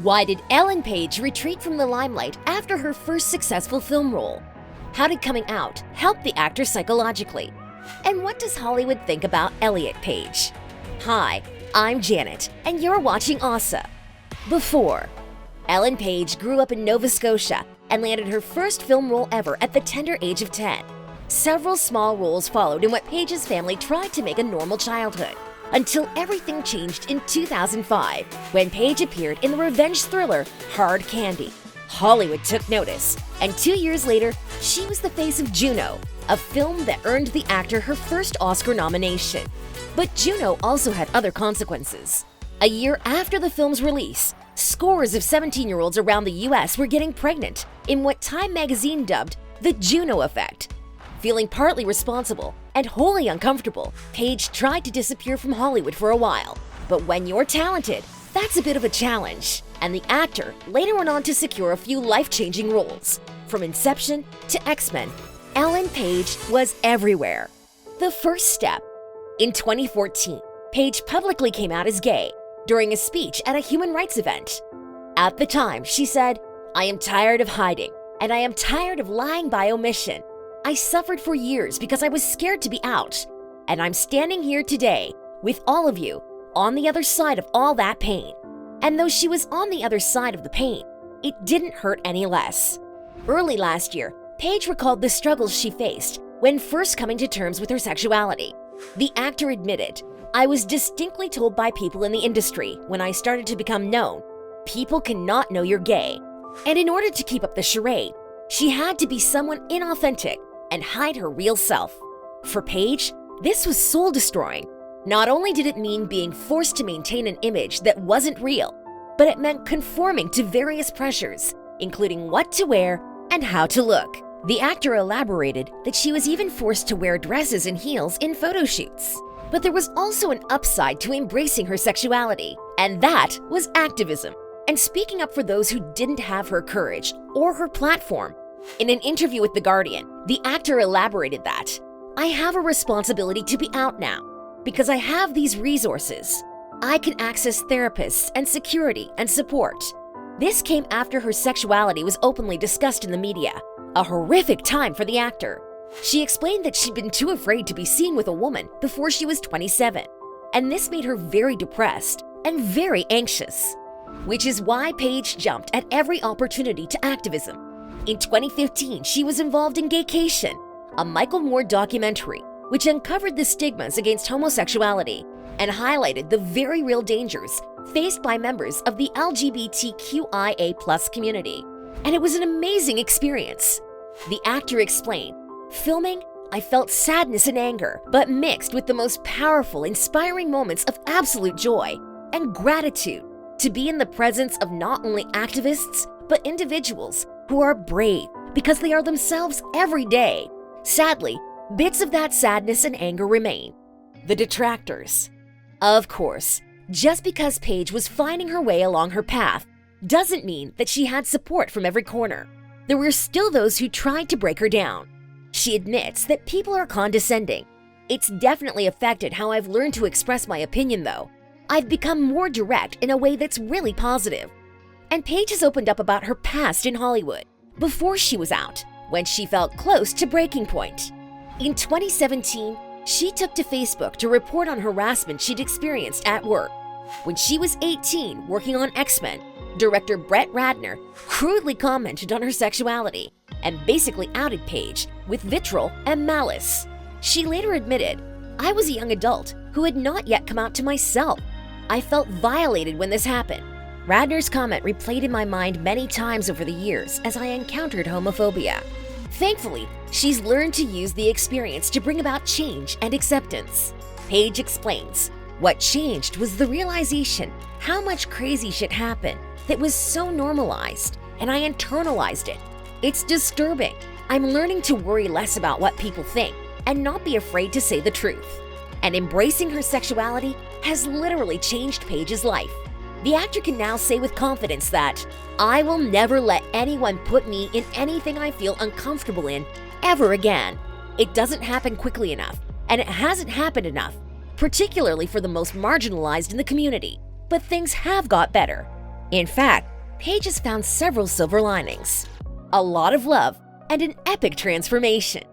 Why did Ellen Page retreat from the limelight after her first successful film role? How did coming out help the actor psychologically? And what does Hollywood think about Elliot Page? Hi, I'm Janet, and you're watching OSSA. Before, Ellen Page grew up in Nova Scotia and landed her first film role ever at the tender age of 10. Several small roles followed in what Page's family tried to make a normal childhood, until everything changed in 2005 when Page appeared in the revenge thriller Hard Candy. Hollywood took notice, and 2 years later, she was the face of Juno, a film that earned the actor her first Oscar nomination. But Juno also had other consequences. A year after the film's release, scores of 17-year-olds around the US were getting pregnant in what Time magazine dubbed the Juno effect. Feeling partly responsible and wholly uncomfortable, Page tried to disappear from Hollywood for a while. But when you're talented, that's a bit of a challenge. And the actor later went on to secure a few life-changing roles. From Inception to X-Men, Ellen Page was everywhere. The first step. In 2014, Page publicly came out as gay during a speech at a human rights event. At the time, she said, "I am tired of hiding, and I am tired of lying by omission. I suffered for years because I was scared to be out, and I'm standing here today with all of you on the other side of all that pain." And though she was on the other side of the pain, it didn't hurt any less. Early last year, Page recalled the struggles she faced when first coming to terms with her sexuality. The actor admitted, "I was distinctly told by people in the industry when I started to become known, people cannot know you're gay." And in order to keep up the charade, she had to be someone inauthentic and hide her real self. For Page, this was soul-destroying. Not only did it mean being forced to maintain an image that wasn't real, but it meant conforming to various pressures, including what to wear and how to look. The actor elaborated that she was even forced to wear dresses and heels in photo shoots. But there was also an upside to embracing her sexuality, and that was activism, and speaking up for those who didn't have her courage or her platform. In an interview with The Guardian, the actor elaborated that, "I have a responsibility to be out now, because I have these resources. I can access therapists and security and support." This came after her sexuality was openly discussed in the media, a horrific time for the actor. She explained that she'd been too afraid to be seen with a woman before she was 27, and this made her very depressed and very anxious, which is why Page jumped at every opportunity to activism. In 2015, she was involved in Gaycation, a Michael Moore documentary which uncovered the stigmas against homosexuality and highlighted the very real dangers faced by members of the LGBTQIA+ community. And it was an amazing experience. The actor explained, "Filming, I felt sadness and anger, but mixed with the most powerful, inspiring moments of absolute joy and gratitude to be in the presence of not only activists, but individuals who are brave because they are themselves every day." Sadly, bits of that sadness and anger remain. The detractors. Of course, just because Page was finding her way along her path doesn't mean that she had support from every corner. There were still those who tried to break her down. She admits that people are condescending. "It's definitely affected how I've learned to express my opinion, though. I've become more direct in a way that's really positive." And Page has opened up about her past in Hollywood, before she was out, when she felt close to breaking point. In 2017, she took to Facebook to report on harassment she'd experienced at work. When she was 18, working on X-Men, director Brett Ratner crudely commented on her sexuality and basically outed Page with vitriol and malice. She later admitted, "I was a young adult who had not yet come out to myself. I felt violated when this happened." Radner's comment replayed in my mind many times over the years as I encountered homophobia. Thankfully, she's learned to use the experience to bring about change and acceptance. Page explains, "What changed was the realization how much crazy shit happened that was so normalized, and I internalized it. It's disturbing. I'm learning to worry less about what people think and not be afraid to say the truth." And embracing her sexuality has literally changed Page's life. The actor can now say with confidence that, "I will never let anyone put me in anything I feel uncomfortable in ever again. It doesn't happen quickly enough, and it hasn't happened enough, particularly for the most marginalized in the community. But things have got better. In fact, Page has found several silver linings, a lot of love, and an epic transformation.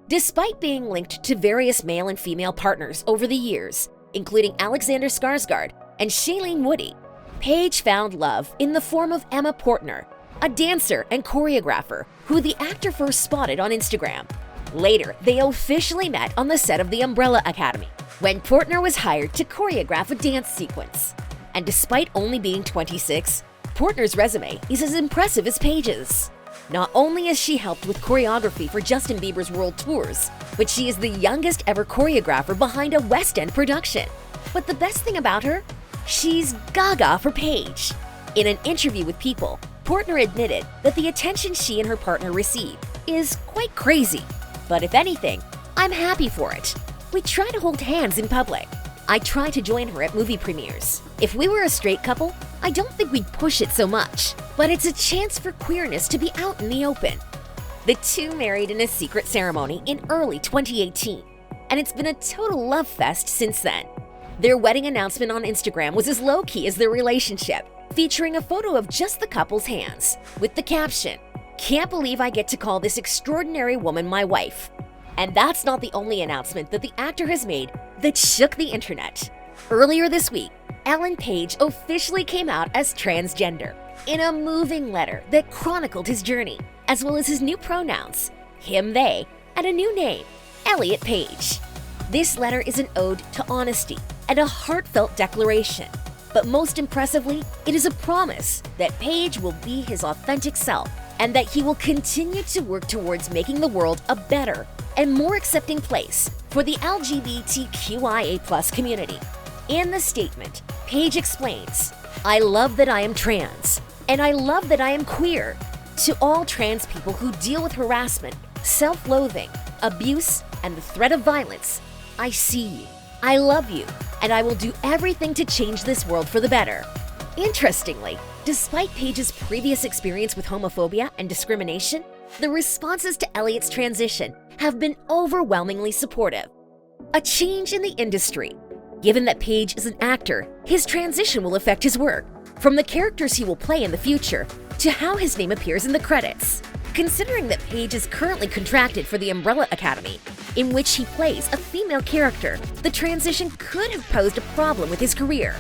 Despite being linked to various male and female partners over the years, including Alexander Skarsgård and Shailene Woodley, Page found love in the form of Emma Portner, a dancer and choreographer who the actor first spotted on Instagram. Later, they officially met on the set of The Umbrella Academy, when Portner was hired to choreograph a dance sequence. And despite only being 26, Portner's resume is as impressive as Page's. Not only has she helped with choreography for Justin Bieber's world tours, but she is the youngest ever choreographer behind a West End production. But the best thing about her? She's gaga for Page. In an interview with People, Portner admitted that the attention she and her partner receive is quite crazy. But if anything, I'm happy for it. We try to hold hands in public. I try to join her at movie premieres. If we were a straight couple, I don't think we'd push it so much, but it's a chance for queerness to be out in the open. The two married in a secret ceremony in early 2018, and it's been a total love fest since then. Their wedding announcement on Instagram was as low-key as their relationship, featuring a photo of just the couple's hands, with the caption, "Can't believe I get to call this extraordinary woman my wife." And that's not the only announcement that the actor has made that shook the internet. Earlier this week, Elliot Page officially came out as transgender in a moving letter that chronicled his journey, as well as his new pronouns, him, they, and a new name, Elliot Page. This letter is an ode to honesty and a heartfelt declaration. But most impressively, it is a promise that Page will be his authentic self and that he will continue to work towards making the world a better and more accepting place for the LGBTQIA+ community. In the statement, Page explains, "I love that I am trans, and I love that I am queer. To all trans people who deal with harassment, self-loathing, abuse, and the threat of violence, I see you, I love you, and I will do everything to change this world for the better." Interestingly, despite Page's previous experience with homophobia and discrimination, the responses to Elliot's transition have been overwhelmingly supportive. A change in the industry. Given that Page is an actor, his transition will affect his work, from the characters he will play in the future to how his name appears in the credits. Considering that Page is currently contracted for the Umbrella Academy, in which he plays a female character, the transition could have posed a problem with his career.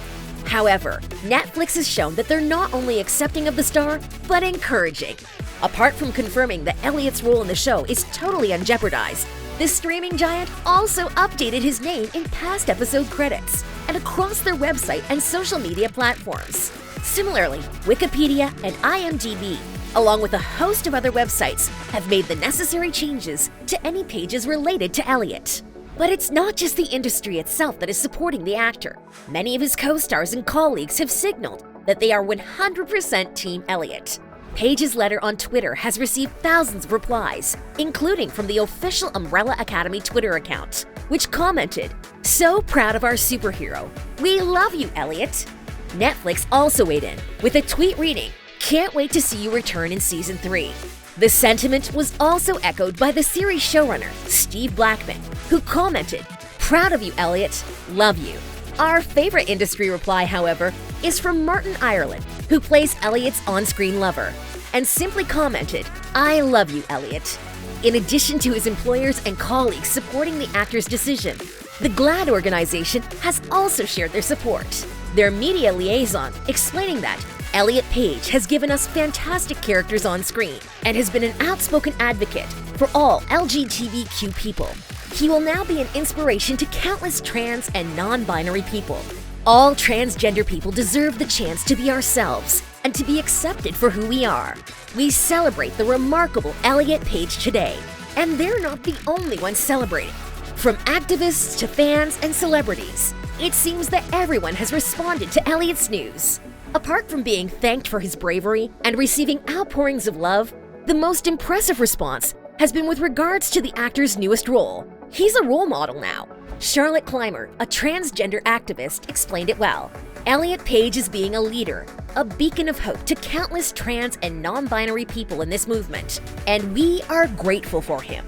However, Netflix has shown that they're not only accepting of the star, but encouraging. Apart from confirming that Elliot's role in the show is totally unjeopardized, the streaming giant also updated his name in past episode credits and across their website and social media platforms. Similarly, Wikipedia and IMDb, along with a host of other websites, have made the necessary changes to any pages related to Elliot. But it's not just the industry itself that is supporting the actor. Many of his co-stars and colleagues have signaled that they are 100% Team Elliot. Page's letter on Twitter has received thousands of replies, including from the official Umbrella Academy Twitter account, which commented, "So proud of our superhero. We love you, Elliot." Netflix also weighed in with a tweet reading, "Can't wait to see you return in season 3. The sentiment was also echoed by the series showrunner, Steve Blackman, who commented, "Proud of you, Elliot. Love you." Our favorite industry reply, however, is from Martin Ireland, who plays Elliot's on-screen lover, and simply commented, "I love you, Elliot." In addition to his employers and colleagues supporting the actor's decision, the GLAAD organization has also shared their support. Their media liaison explaining that Elliot Page has given us fantastic characters on screen and has been an outspoken advocate for all LGBTQ people. He will now be an inspiration to countless trans and non-binary people. All transgender people deserve the chance to be ourselves and to be accepted for who we are. We celebrate the remarkable Elliot Page today, and they're not the only ones celebrating. From activists to fans and celebrities, it seems that everyone has responded to Elliot's news. Apart from being thanked for his bravery and receiving outpourings of love, the most impressive response has been with regards to the actor's newest role. He's a role model now. Charlotte Clymer, a transgender activist, explained it well. Elliot Page is being a leader, a beacon of hope to countless trans and non-binary people in this movement, and we are grateful for him.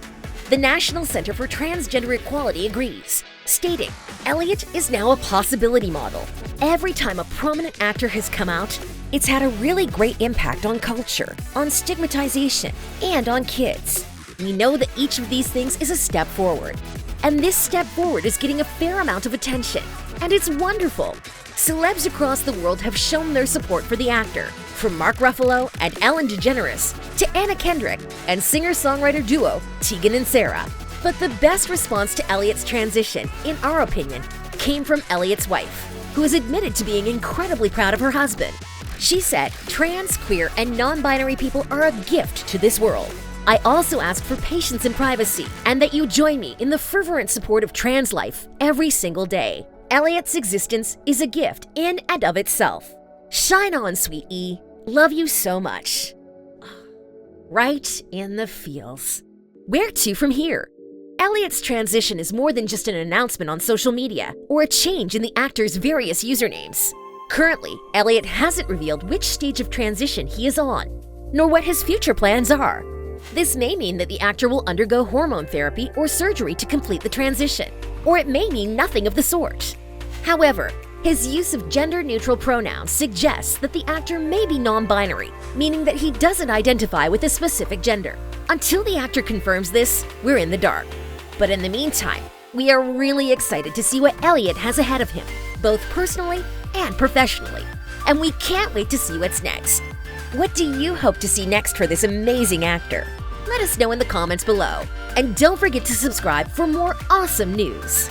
The National Center for Transgender Equality agrees, stating, "Elliot is now a possibility model. Every time a prominent actor has come out, It's had a really great impact on culture, on stigmatization, and on kids. We know that each of these things is a step forward. And this step forward is getting a fair amount of attention. And it's wonderful. Celebs across the world have shown their support for the actor, from Mark Ruffalo and Ellen DeGeneres to Anna Kendrick and singer-songwriter duo Tegan and Sara. But the best response to Elliot's transition, in our opinion, came from Elliot's wife, who has admitted to being incredibly proud of her husband. She said, "Trans, queer, and non-binary people are a gift to this world. I also ask for patience and privacy, and that you join me in the fervent support of trans life every single day. Elliot's existence is a gift in and of itself. Shine on, sweet E. Love you so much." Right in the feels. Where to from here? Elliot's transition is more than just an announcement on social media or a change in the actor's various usernames. Currently, Elliot hasn't revealed which stage of transition he is on, nor what his future plans are. This may mean that the actor will undergo hormone therapy or surgery to complete the transition, or it may mean nothing of the sort. However, his use of gender-neutral pronouns suggests that the actor may be non-binary, meaning that he doesn't identify with a specific gender. Until the actor confirms this, we're in the dark. But in the meantime, we are really excited to see what Elliot has ahead of him, both personally and professionally. And we can't wait to see what's next. What do you hope to see next for this amazing actor? Let us know in the comments below. And don't forget to subscribe for more awesome news.